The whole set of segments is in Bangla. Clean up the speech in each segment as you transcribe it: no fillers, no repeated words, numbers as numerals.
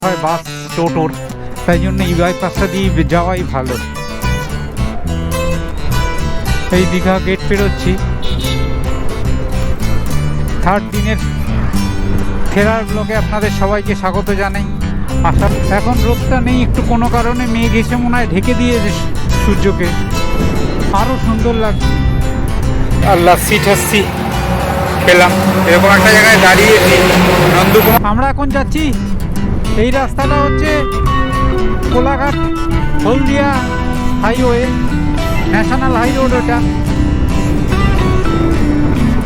হয় বাস টোটোর, তাই জন্য এই বাইপাসটা দিয়ে যাওয়াই ভালো। এই দীঘা গেট পেরোচ্ছি, থার্ড দিনের ফেরার ব্লগে আপনাদের সবাইকে স্বাগত জানাই। আশা এখন রোদটা নেই, একটু কোনো কারণে মেঘ এসে মনে হয় ঢেকে দিয়েছে সূর্যকে, আরও সুন্দর লাগছে। আল্লাহ সিট খেলাম, এরকম একটা জায়গায় দাঁড়িয়েছি নন্দকুমার। আমরা এখন যাচ্ছি, এই রাস্তাটা হচ্ছে কোলাঘাট হলদিয়া হাইওয়ে, ন্যাশনাল হাই রোড ওটা।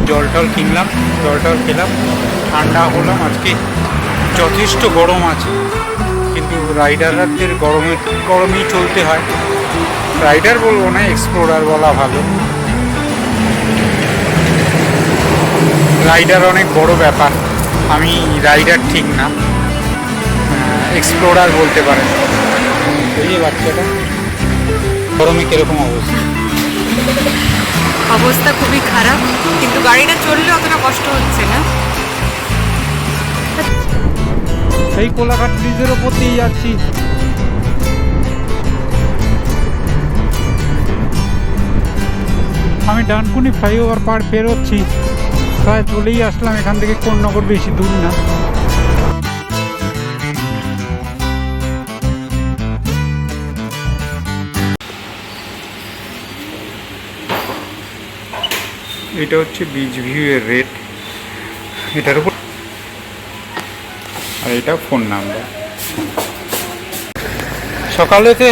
জল টল কিনলাম, জল টল খেলাম, ঠান্ডা হলাম। আজকে যথেষ্ট গরম আছে, কিন্তু রাইডারদের গরমেই চলতে হয়। রাইডার বলবো না, এক্সপ্লোরার বলা ভালো। রাইডার অনেক বড় ব্যাপার, আমি রাইডার ঠিক না, এক্সপ্লোরার বলতে পারেন। এই যে বাচ্চাটা, গরমে কীরকম অবস্থা খুবই খারাপ, কিন্তু গাড়িটা চললে অতটা কষ্ট হচ্ছে না। এই কোলাঘাট ব্রিজের ওপর দিয়ে যাচ্ছি। আমি ডানকুনি ফ্লাইওভার পার পেরোচ্ছি, প্রায় চলেই আসলাম এখান থেকে। কোন্নগর বেশি দূর না। এটা হচ্ছে বিচ ভিউ এর রেট, এটার উপর, আর এটা ফোন নাম্বার। সকালেতে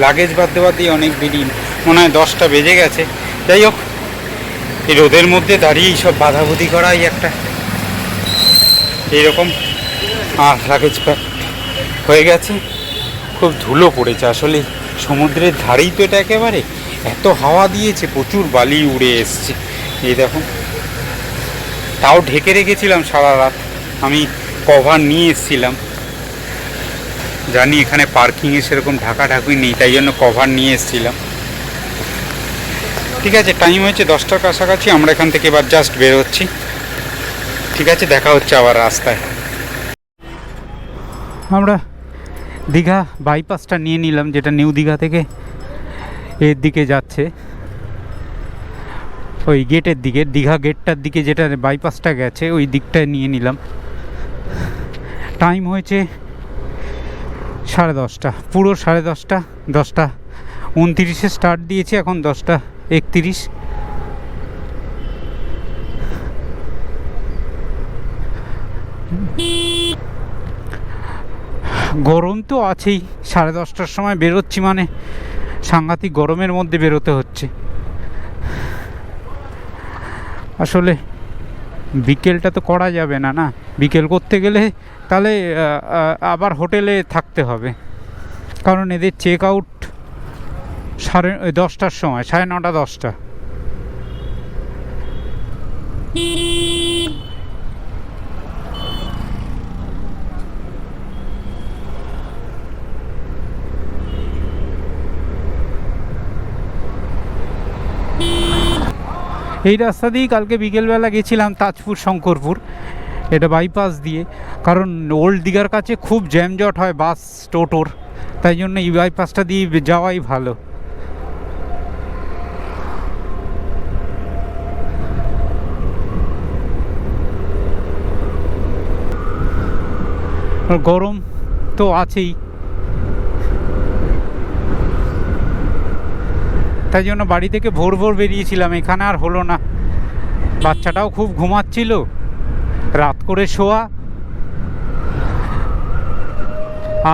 লাগেজ বাদতে বাদতেই অনেক দেরি, মনে হয় 10টা বেজে গেছে। যাই হোক, এই রোদের মধ্যে দাঁড়িয়ে সব বাঁধাবুধি করাই একটা এইরকম। আর লাগেজ প্যাক হয়ে গেছে, খুব ধুলো পড়েছে আসলে। সমুদ্রের ধারেই তো এটা একেবারে, এত হাওয়া দিয়েছে, প্রচুর বালি উড়ে এসছে। এই দেখুন, তাও ঢেকে রেখেছিলাম সারা রাত, আমি কভার নিয়ে এসেছিলাম। জানি এখানে পার্কিংয়ে সেরকম ঢাকাঢাকুই নেই, তাই জন্য কভার নিয়ে এসেছিলাম। ঠিক আছে, টাইম হয়েছে 10টার কাছাকাছি, আমরা এখান থেকে এবার জাস্ট বেরোচ্ছি। ঠিক আছে, দেখা হচ্ছে আবার রাস্তায়। আমরা দীঘা বাইপাসটা নিয়ে নিলাম, যেটা নিউ দীঘা থেকে এর দিকে যাচ্ছে, ওই গেটের দিকে, দীঘা গেটটার দিকে যেটা বাইপাসটা গেছে ওই দিকটায় নিয়ে নিলাম। টাইম হয়েছে 10:30, পুরো 10:30। 10:29 স্টার্ট দিয়েছি, এখন 10:31। গরম তো আছেই, 10:30টার সময় বেরোচ্ছি মানে সাংঘাতিক গরমের মধ্যে বেরোতে হচ্ছে। আসলে বিকেলটা তো করা যাবে না, না বিকেল করতে গেলে তাহলে আবার হোটেলে থাকতে হবে, কারণ এদের চেক আউট 10:30টার সময়, 9:30 10টা। এই রাস্তা দিয়েই কালকে বিকেলবেলা গেছিলাম তাজপুর শঙ্করপুর, এটা বাইপাস দিয়ে, কারণ ওল্ড দীঘার কাছে খুব জ্যামজট হয় বাস টোটোর, তাই জন্য এই বাইপাসটা দিয়ে যাওয়াই ভালো। গরম তো আছেই, তাই জন্য বাড়ি থেকে ভোর বেরিয়েছিলাম, এখানে আর হলো না। বাচ্চাটাও খুব ঘুমাচ্ছিল, রাত করে শোয়া।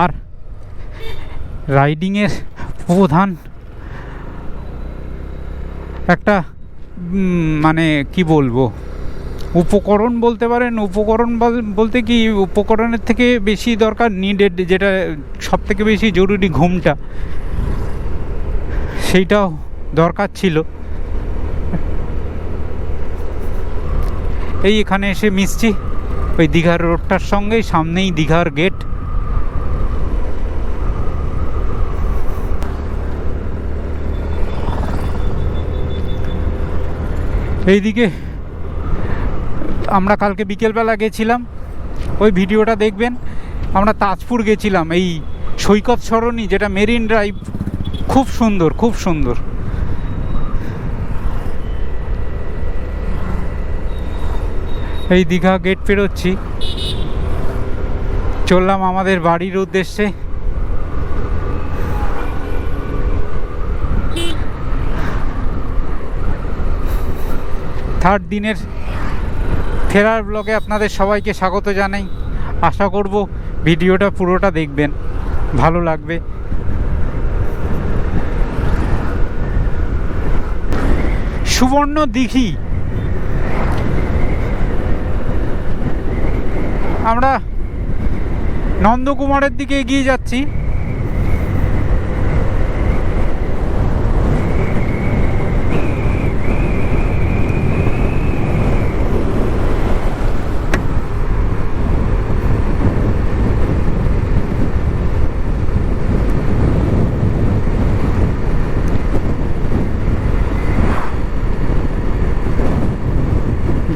আর রাইডিংয়ের প্রধান একটা মানে কি বলবো, উপকরণ বলতে পারেন। উপকরণ বলতে কি, উপকরণের থেকে বেশি দরকার নিডেড, যেটা সব থেকে বেশি জরুরি, ঘুমটা, সেইটাও দরকার ছিল। এই এখানে এসে মিশছি ওই দীঘার রোডটার সঙ্গেই, সামনেই দীঘার গেট। এইদিকে আমরা কালকে বিকেলবেলা গেছিলাম, ওই ভিডিওটা দেখবেন। আমরা তাজপুর গেছিলাম, এই সৈকত সরণি যেটা মেরিন ড্রাইভ, খুব সুন্দর, খুব সুন্দর। এই দীঘা গেট পেরোচ্ছি, চললাম আমাদের বাড়ির উদ্দেশ্যে। থার্ড দিনের ফেরার ব্লগে আপনাদের সবাইকে স্বাগত জানাই। আশা করব ভিডিওটা পুরোটা দেখবেন, ভালো লাগবে। সুবর্ণ দিঘি, আমরা নন্দকুমারের দিকে এগিয়ে যাচ্ছি।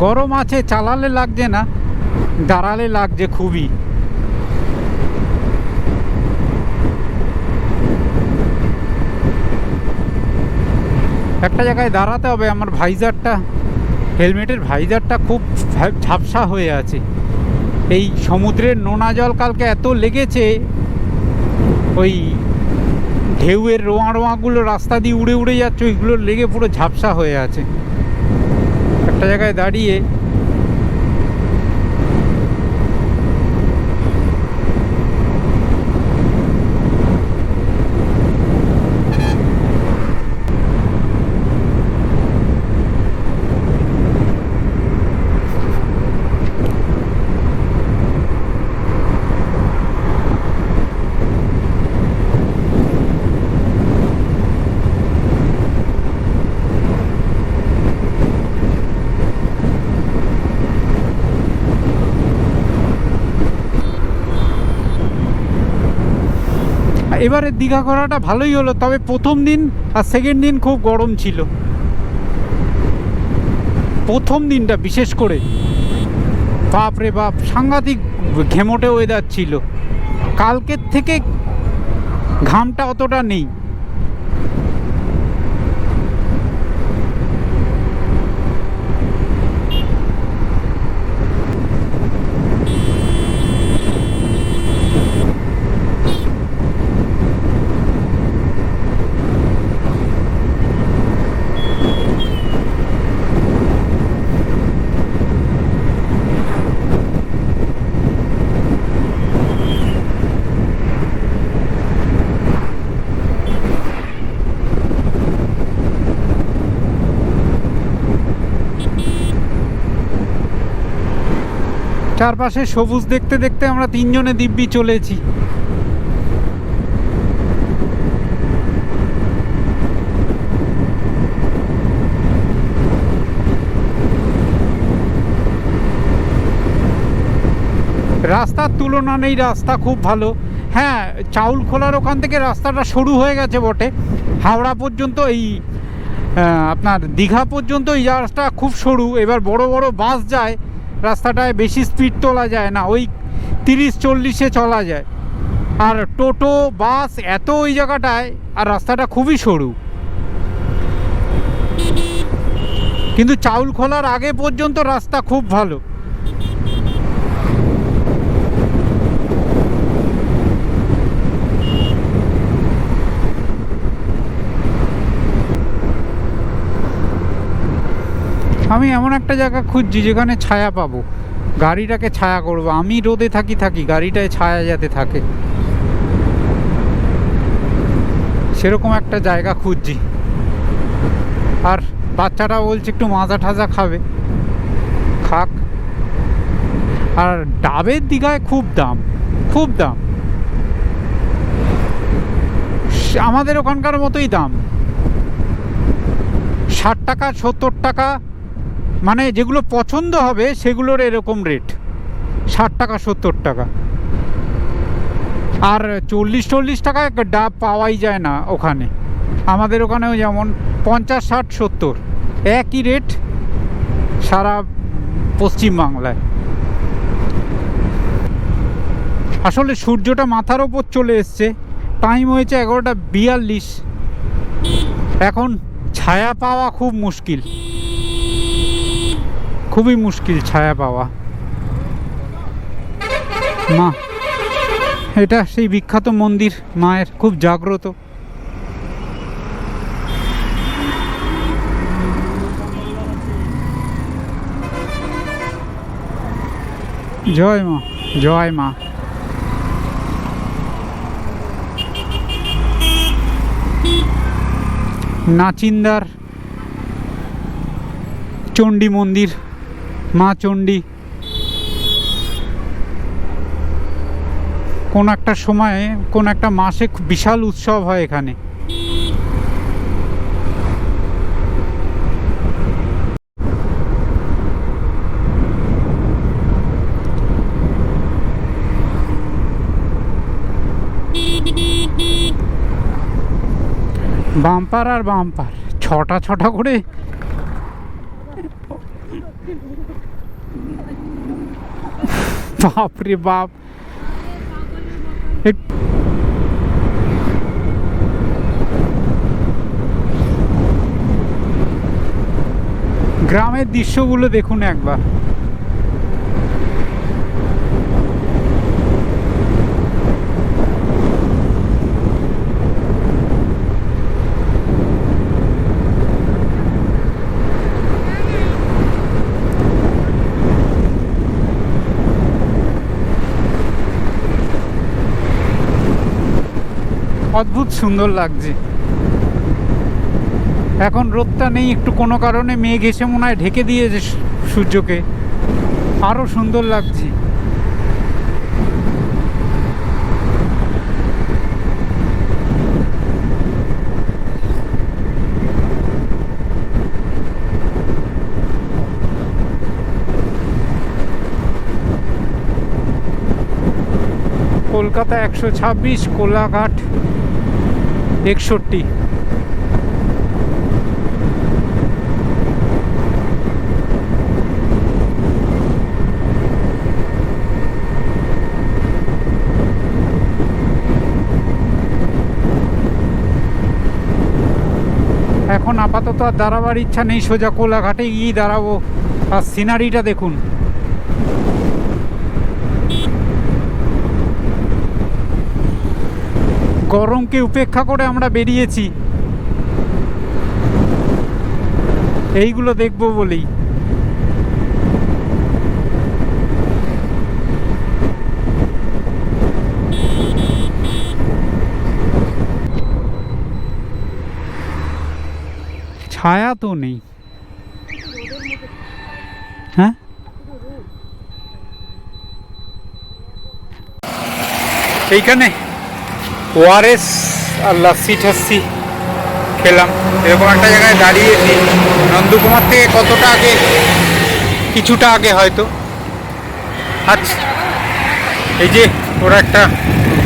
গরম আছে, চালালে লাগছে না, দাঁড়ালে লাগছে খুবই। একটা জায়গায় দাঁড়াতে হবে, আমার ভাইজারটা, হেলমেটের ভাইজারটা খুব ঝাপসা হয়ে আছে। এই সমুদ্রের নোনা জল কালকে এত লেগেছে, ওই ঢেউয়ের রোঁয়া রোঁয়াগুলো রাস্তা দিয়ে উড়ে উড়ে যাচ্ছে, ওইগুলো লেগে পুরো ঝাপসা হয়ে আছে। একটা জায়গায় দাঁড়িয়ে এবারে দীঘা ঘোরাটা ভালোই হলো, তবে প্রথম দিন আর সেকেন্ড দিন খুব গরম ছিল। প্রথম দিনটা বিশেষ করে বাপ রে বাপ, সাংঘাতিক ঘেমোটে ওয়েদার ছিল। কালকের থেকে ঘামটা অতটা নেই। চারপাশে সবুজ দেখতে দেখতে আমরা তিনজনে দিব্যি চলেছি। রাস্তার তুলনা নেই, রাস্তা খুব ভালো। হ্যাঁ, চাউল খোলার ওখান থেকে রাস্তাটা সরু হয়ে গেছে বটে, হাওড়া পর্যন্ত, এই আপনার দীঘা পর্যন্ত এই রাস্তা খুব সরু। এবার বড় বড় বাস যায়, রাস্তাটায় বেশি স্পিড তোলা যায় না, ওই 30-40-এ চলা যায়। আর টোটো বাস এত ওই জায়গাটায়, আর রাস্তাটা খুবই সরু। কিন্তু চাউল খোলার আগে পর্যন্ত রাস্তা খুব ভালো। আমি এমন একটা জায়গা খুঁজছি যেখানে ছায়া পাবো, গাড়িটাকে ছায়া করবো। আমি রোদে থাকি, গাড়িটায় ছায়া যাতে থাকে, সেরকম একটা জায়গা খুঁজছি। আর বাচ্চাটা বলছে একটু মাজা ঠাজা খাবে, খাক। আর ডাবের দীঘায় খুব দাম, খুব দাম, আমাদের ওখানকার মতোই দাম, 60 টাকা 70 টাকা, মানে যেগুলো পছন্দ হবে সেগুলোর এরকম রেট, 60 টাকা 70 টাকা। আর 40-40 টাকায় ডাব পাওয়াই যায় না ওখানে। আমাদের ওখানেও যেমন 50, 60, 70 একই রেট সারা পশ্চিমবাংলায়। আসলে সূর্যটা মাথার ওপর চলে এসছে, টাইম হয়েছে 11:42। এখন ছায়া পাওয়া খুব মুশকিল, খুবই মুশকিল ছায়া পাওয়া। মা, এটা সেই বিখ্যাত মন্দির মায়ের, খুব জাগ্রত। জয় মা, জয় মা। নাচিন্দার চণ্ডী মন্দির, মা চণ্ডী। কোন একটা সময়ে, কোন একটা মাসে বিশাল উৎসব হয় এখানে। বাম্পার আর বাম্পার, ছটা ছটা করে। বাপরে বাপ। গ্রামের দৃশ্যগুলো দেখুন একবার। অদ্ভুত সুন্দর লাগছে। এখন রোদটা নেই, একটু কোনো কারণে মেঘ এসে মনে হয় ঢেকে দিয়েছে সূর্যকে, আরো সুন্দর লাগছে। কলকাতা 126, কোলাঘাট 61। এখন আপাতত আর দাঁড়াবার ইচ্ছা নেই, সোজা কোলাঘাটে গিয়ে দাঁড়াবো। আর সিনারিটা দেখুন। গরমকে উপেক্ষা করে আমরা বেরিয়েছি এইগুলো দেখবো বলেই। ছায়া তো নেই। হ্যাঁ, এইখানে ওআরএস আর লাস্সি ঠাস্সি খেলাম। এরকম একটা জায়গায় দাঁড়িয়েছি, নন্দকুমার থেকে কতটা আগে, কিছুটা আগে হয়তো। আচ্ছা, এই যে ওরা একটা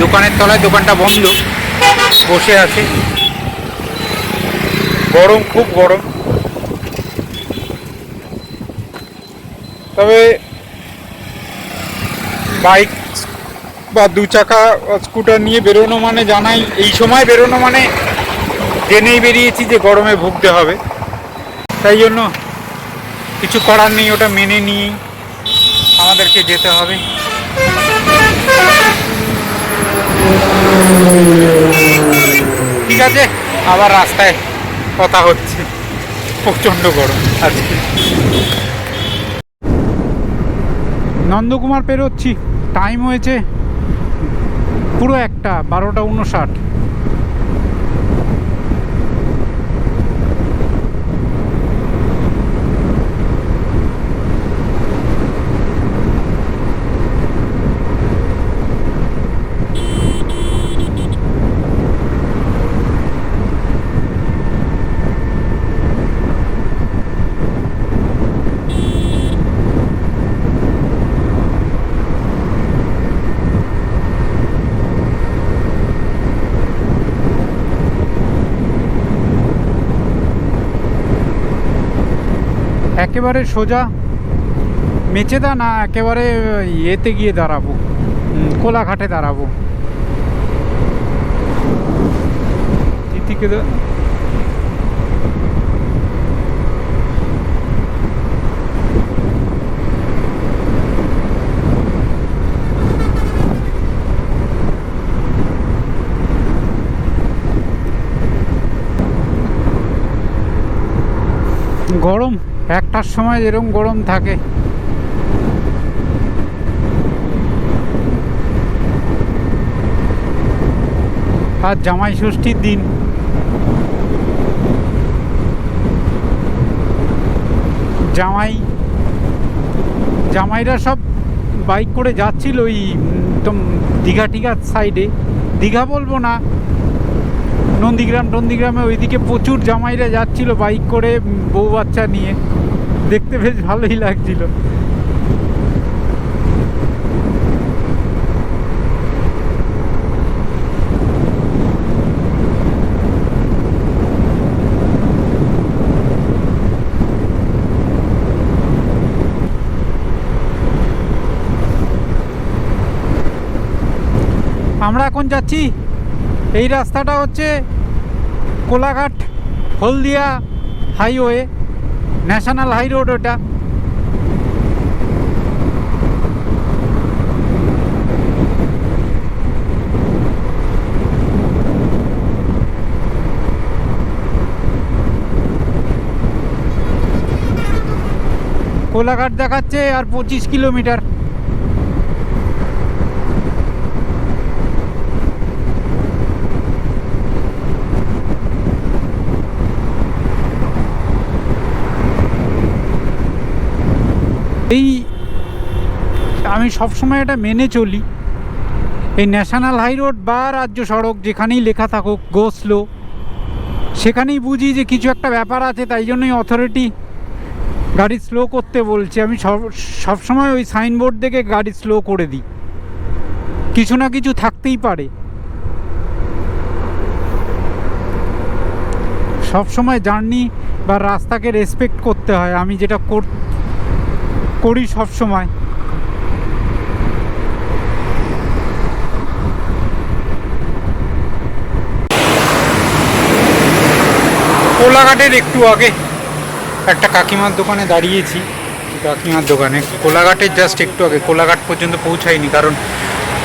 দোকানের তলায়, দোকানটা বন্ধ, বসে আছে। গরম, খুব গরম। তবে বাইক বা দু চাকা স্কুটার নিয়ে বেরোনো মানে জানাই, এই সময় বেরোনো মানে জেনেই বেরিয়েছি যে গরমে ভুগতে হবে। তাই জন্য কিছু করার নেই, ওটা মেনে নিয়েই আমাদেরকে যেতে হবে। ঠিক আছে, আবার রাস্তায় কথা হচ্ছে। প্রচণ্ড গরম আজকে। নন্দকুমার পেরোচ্ছি, টাইম হয়েছে পুরো 12:59। একেবারে সোজা মেচেদা না, একেবারে ইয়েতে গিয়ে দাঁড়াবো, কোলাঘাটে দাঁড়াবো। তিতিকে গরম, একটার সময় এরকম গরম থাকে। আর জামাই ষষ্ঠীর দিন জামাইরা সব বাইক করে যাচ্ছিল ওই একদম দীঘা টিঘার সাইডে, দীঘা বলবো না, নন্দীগ্রামে ওইদিকে প্রচুর জামাইরা যাচ্ছিল বাইক করে বউ বাচ্চা নিয়ে, দেখতে বেশ ভালোই লাগছিল। আমরা এখন যাচ্ছি, এই রাস্তাটা হচ্ছে কোলাঘাট হলদিয়া হাইওয়ে, ন্যাশনাল হাই রোড ওটা। কোলাঘাট দেখাচ্ছে আর 25 কিলোমিটার। এই আমি সবসময় এটা মেনে চলি, এই ন্যাশনাল হাই রোড বা রাজ্য সড়ক যেখানেই লেখা থাকুক গো স্লো, সেখানেই বুঝি যে কিছু একটা ব্যাপার আছে, তাই জন্যই অথরিটি গাড়ি স্লো করতে বলছে। আমি সবসময় ওই সাইনবোর্ড দেখে গাড়ি স্লো করে দিই, কিছু না কিছু থাকতেই পারে। সবসময় জার্নি বা রাস্তাকে রেসপেক্ট করতে হয়, আমি যেটা করি সব সময়। কোলাঘাটের একটু আগে একটা কাকিমার দোকানে দাঁড়িয়েছি, কাকিমার দোকানে কোলাঘাটের জাস্ট একটু আগে, কোলাঘাট পর্যন্ত পৌঁছাইনি, কারণ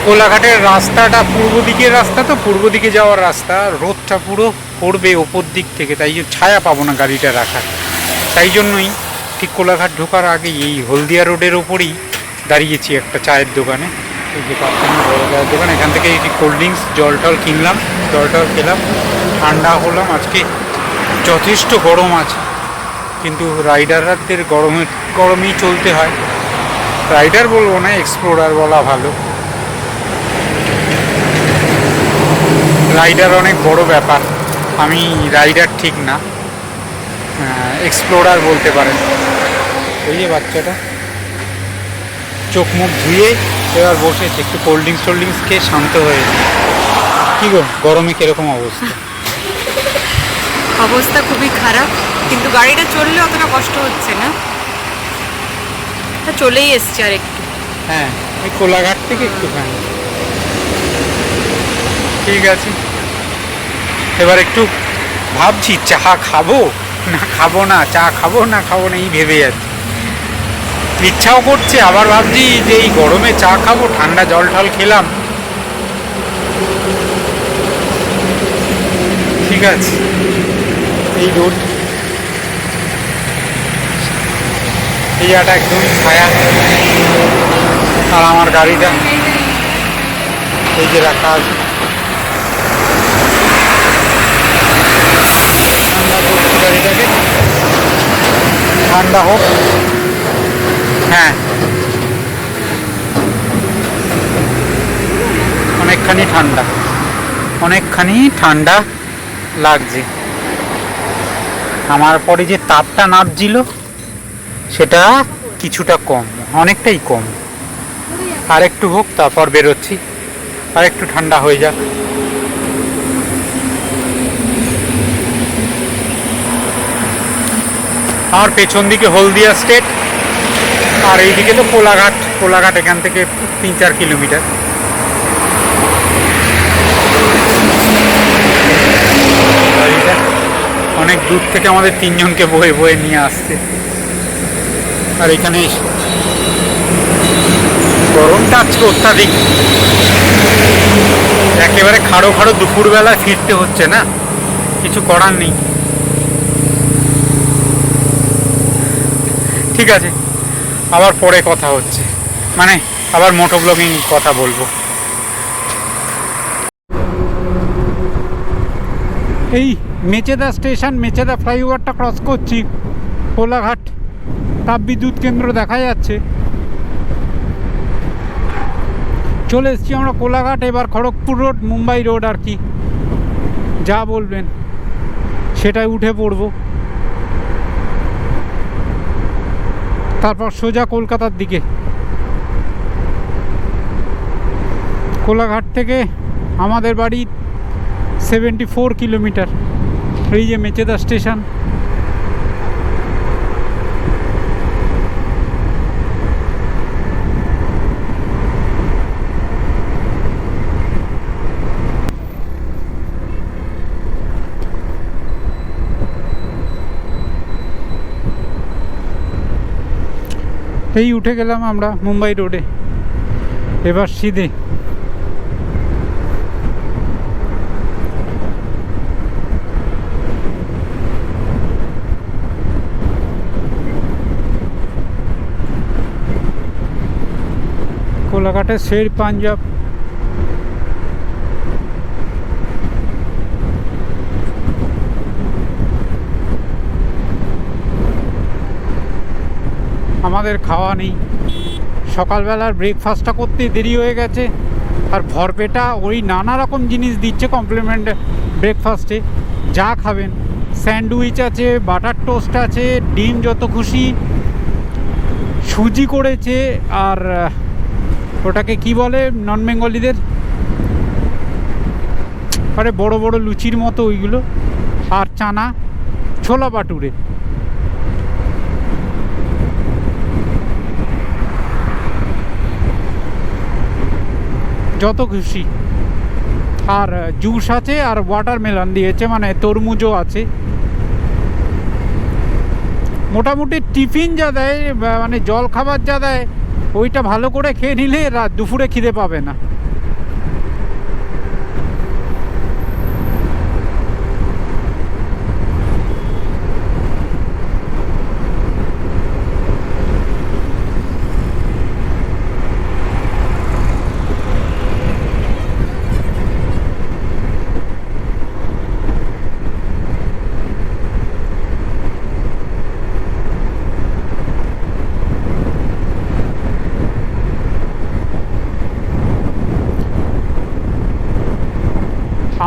কোলাঘাটের রাস্তাটা পূর্ব দিকের রাস্তা, তো পূর্ব দিকে যাওয়ার রাস্তা, রোদটা পুরো পড়বে ওপর দিক থেকে, তাই ছায়া পাবো না গাড়িটা রাখার, তাই জন্যই ঠিক কোলাঘাট ঢোকার আগে এই হলদিয়া রোডের ওপরেই দাঁড়িয়েছি একটা চায়ের দোকানে, এই যে বড় চায়ের দোকান। এখান থেকে এই কোল্ড ড্রিঙ্কস জল টল কিনলাম, জল টল খেলাম, ঠান্ডা হলাম। আজকে যথেষ্ট গরম আছে, কিন্তু রাইডারদের গরমেই চলতে হয়। রাইডার বলবো না, এক্সপ্লোরার বলা ভালো। রাইডার অনেক বড় ব্যাপার, আমি রাইডার ঠিক না, এক্সপ্লোরার বলতে পারেন। ওই যে বাচ্চাটা চোখ মুখ ধুয়ে এবার বসেছে, একটু কোল্ড ড্রিঙ্কস খেয়ে শান্ত হয়েছে। কি গো, গরমে কিরকম অবস্থা? অবস্থা খুবই খারাপ, কিন্তু গাড়িটা চললে অতটা কষ্ট হচ্ছে না। চলেই এসছে আর একটু। হ্যাঁ, এই কোলাঘাট থেকে একটুখানি। ঠিক আছে, এবার একটু ভাবছি চা খাবো না খাবো না, চা খাবো না খাবো না, এই ভেবে যাচ্ছি। ইচ্ছাও করছে, আবার ভাবছি যে এই গরমে চা খাবো, ঠান্ডা জল টল খেলাম। ঠিক আছে, এই রোড, এই জায়গাটা একদম ছায়া, আর আমার গাড়িটা এই যে রাখা আছে। ঠান্ডা করছি গাড়িটাকে, ঠান্ডা হোক। হ্যাঁ, অনেকখানি ঠান্ডা লাগছে। আমার পরে যে তাপটা নামছিল সেটা কিছুটা কম, অনেকটাই কম। আর একটু হোক, তারপর বেরোচ্ছি, আর একটু ঠান্ডা হয়ে যাক। আমার পেছন দিকে হলদিয়া স্টেট, আর এইদিকে তো কোলাঘাট এখান থেকে 3-4 কিলোমিটার। অনেক দূর থেকে আমাদের তিনজনকে বয়ে বয়ে নিয়ে আসছে। আর এখানে গরমটা আজকে অত্যাধিক, একেবারে খাড়ো খাড়ো দুপুরবেলায় ফিরতে হচ্ছে, না কিছু করার নেই। ঠিক আছে, আবার পরে কথা হচ্ছে, মানে আবার মোটো ব্লগিং কথা বলবো। এই মেচেদা স্টেশন, মেচেদা ফ্লাইওভারটা ক্রস করছি, কোলাঘাট তাপবিদ্যুৎ কেন্দ্র দেখা যাচ্ছে। চলে এসেছি আমরা কোলাঘাট। এবার খড়গপুর রোড, মুম্বাই রোড আর কি, যা বলবেন সেটাই উঠে পড়ব, তারপর সোজা কলকাতার দিকে। কোলাঘাট থেকে আমাদের বাড়ি 74 কিলোমিটার। এই যে মেচেদা স্টেশন। এই উঠে গেলাম আমরা মুম্বাই রোডে। এবার সিধে কোলাঘাটে শের পাঞ্জাব। আমাদের খাওয়া নেই, সকালবেলার ব্রেকফাস্টটা করতে দেরি হয়ে গেছে, আর ভরপেটা ওই নানা রকম জিনিস দিচ্ছে কমপ্লিমেন্ট ব্রেকফাস্টে। যা খাবেন, স্যান্ডউইচ আছে, বাটার টোস্ট আছে, ডিম যত খুশি, সুজি করেছে, আর ওটাকে কি বলে নন বেঙ্গলিদের, আরে বড় বড় লুচির মতো ওইগুলো, আর চানা, ছোলা বাটুরে। যত খুশি, আর জুস আছে, আর ওয়াটারমেলন দিয়েছে, মানে তরমুজও আছে। মোটামুটি টিফিন যা দেয়, মানে জল খাবার যা দেয়, ওইটা ভালো করে খেয়ে নিলে রাত দুপুরে খিদে পাবে না।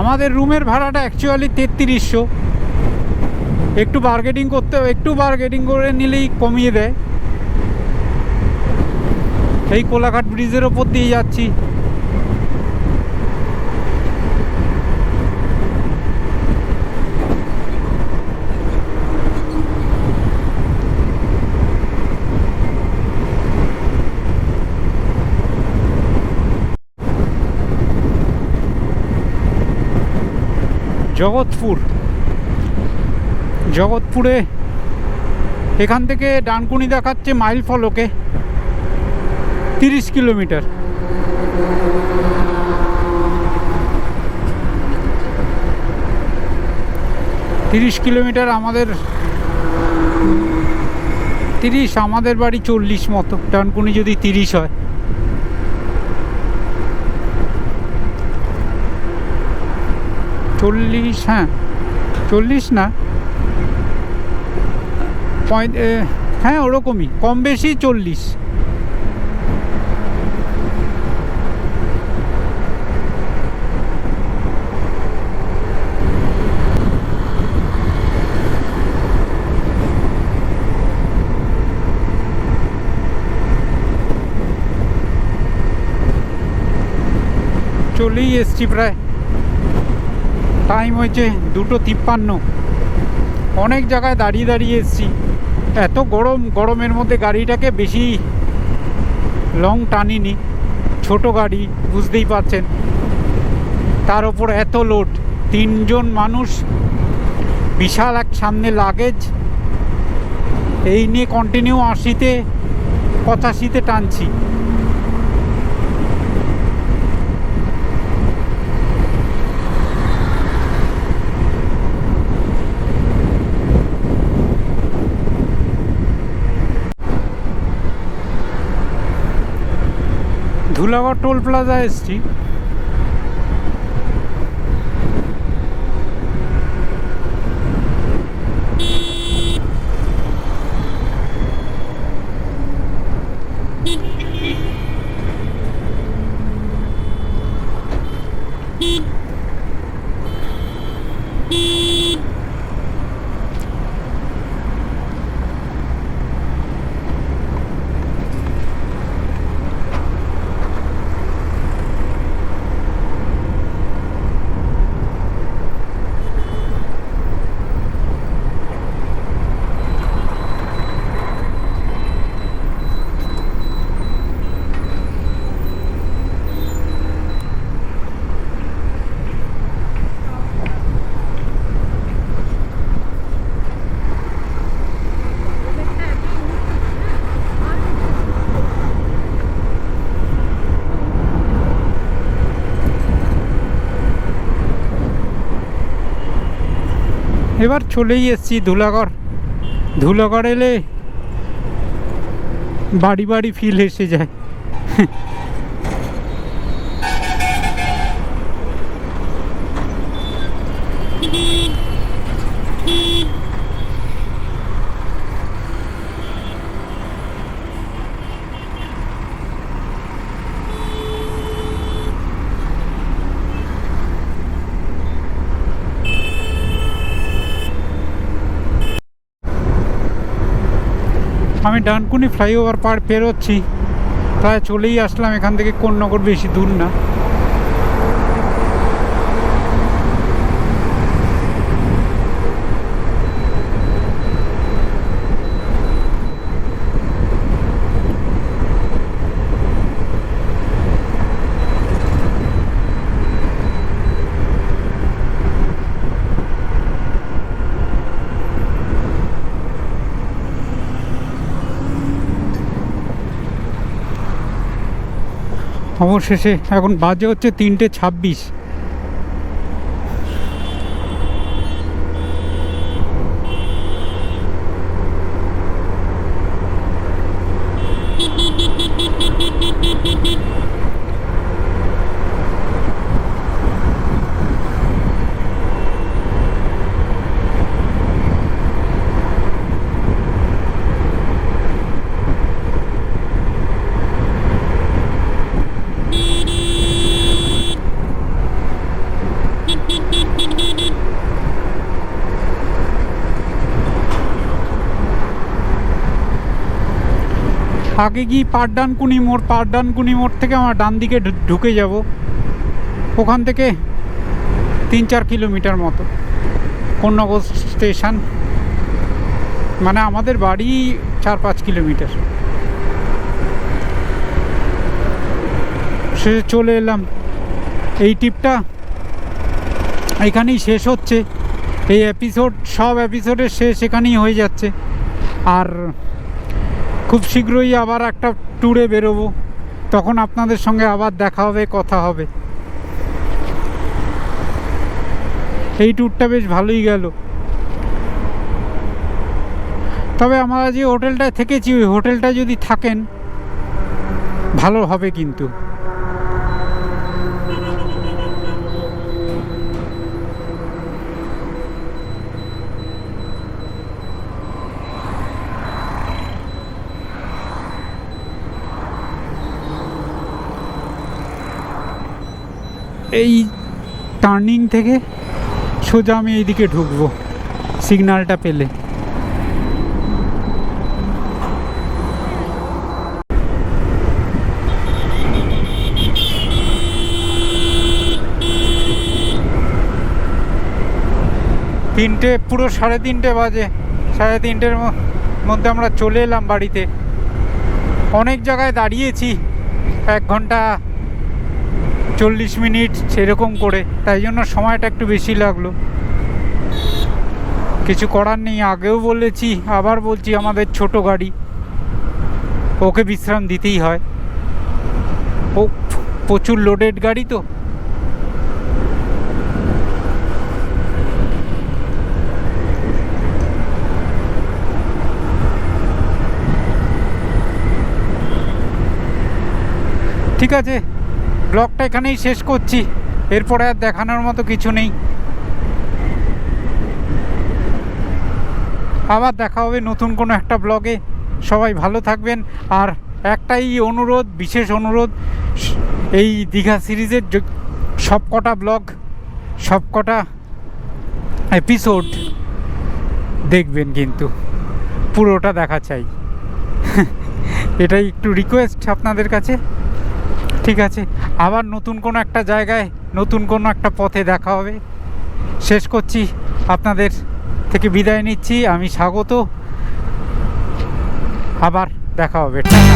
আমাদের রুমের ভাড়াটা অ্যাকচুয়ালি 3300। একটু বার্গেটিং করে নিলেই কমিয়ে দেয়। এই কোলাঘাট ব্রিজের ওপর দিয়ে যাচ্ছি। জগৎপুরে এখান থেকে ডানকুনি দেখাচ্ছে মাইল ফলকে 30 কিলোমিটার। আমাদের 30, আমাদের বাড়ি 40 মতো, ডানকুনি যদি 30 হয়। হ্যাঁ 40 না, হ্যাঁ ওরকমই, কম বেশি 40। চলেই এসছি প্রায়। টাইম হয়েছে 2:53। অনেক জায়গায় দাঁড়িয়ে এসছি। এত গরমের মধ্যে গাড়িটাকে বেশি লং টানিনি, ছোট গাড়ি বুঝতেই পারছেন, তার ওপর এত লোড, 3 জন মানুষ বিশাল এক সামনে লাগেজ, এই নিয়ে কন্টিনিউ 80-তে 85-তে টানছি। ধুলাগড় টোল প্লাজা এসছি। এবার চলেই এসছি ধুলাগড়। ধুলাগড় এলে বাড়ি বাড়ি ফিল এসে যায়। আমি ডানকুনি ফ্লাইওভার পার পেরোচ্ছি, প্রায় চলেই আসলাম এখান থেকে। কোন্নগর বেশি দূর না। অবশেষে এখন বাজে হচ্ছে 3:26। আগে গিয়ে পাঠডানকুনি মোড় থেকে আমার ডান দিকে ঢুকে যাব। ওখান থেকে 3-4 কিলোমিটার মতো কোন্নগর স্টেশন, মানে আমাদের বাড়ি 4-5 কিলোমিটার। সে চলে এলাম। এই ট্রিপটা এখানেই শেষ হচ্ছে। এই সব এপিসোডের শেষ এখানেই হয়ে যাচ্ছে। আর খুব শীঘ্রই আবার একটা ট্যুরে বেরোবো, তখন আপনাদের সঙ্গে আবার দেখা হবে, কথা হবে। এই ট্যুরটা বেশ ভালোই গেল। তবে আমরা যে হোটেলটায় থেকেছি, ওই হোটেলটা যদি থাকেন ভালো হবে কিন্তু। এই টার্নিং থেকে সোজা আমি এইদিকে ঢুকবো সিগন্যালটা পেলে। পুরো 3:30 বাজে। 3:30-র মধ্যে আমরা চলে এলাম বাড়িতে। অনেক জায়গায় দাঁড়িয়েছি 1 ঘন্টা 40 মিনিট সেরকম করে, তাই জন্য সময়টা একটু বেশি লাগলো। কিছু করার নেই। আগেও বলেছি, আবার বলছি, আমাদের ছোট গাড়ি, ওকে বিশ্রাম দিতেই হয়। ও প্রচুর লোডেড গাড়ি তো। ঠিক আছে, ব্লগটা এখানেই শেষ করছি। এরপরে আর দেখানোর মতো কিছু নেই। আবার দেখা হবে নতুন কোনো একটা ব্লগে। সবাই ভালো থাকবেন। আর একটাই অনুরোধ, বিশেষ অনুরোধ, এই দীঘা সিরিজের সব কটা ব্লগ, সব কটা এপিসোড দেখবেন, কিন্তু পুরোটা দেখা চাই। এটাই একটু রিকোয়েস্ট আপনাদের কাছে। ঠিক আছে, আবার নতুন কোনো একটা জায়গায়, নতুন কোনো একটা পথে দেখা হবে। শেষ করছি, আপনাদের থেকে বিদায় নিচ্ছি। আমি স্বাগত। আবার দেখা হবে। টাটা।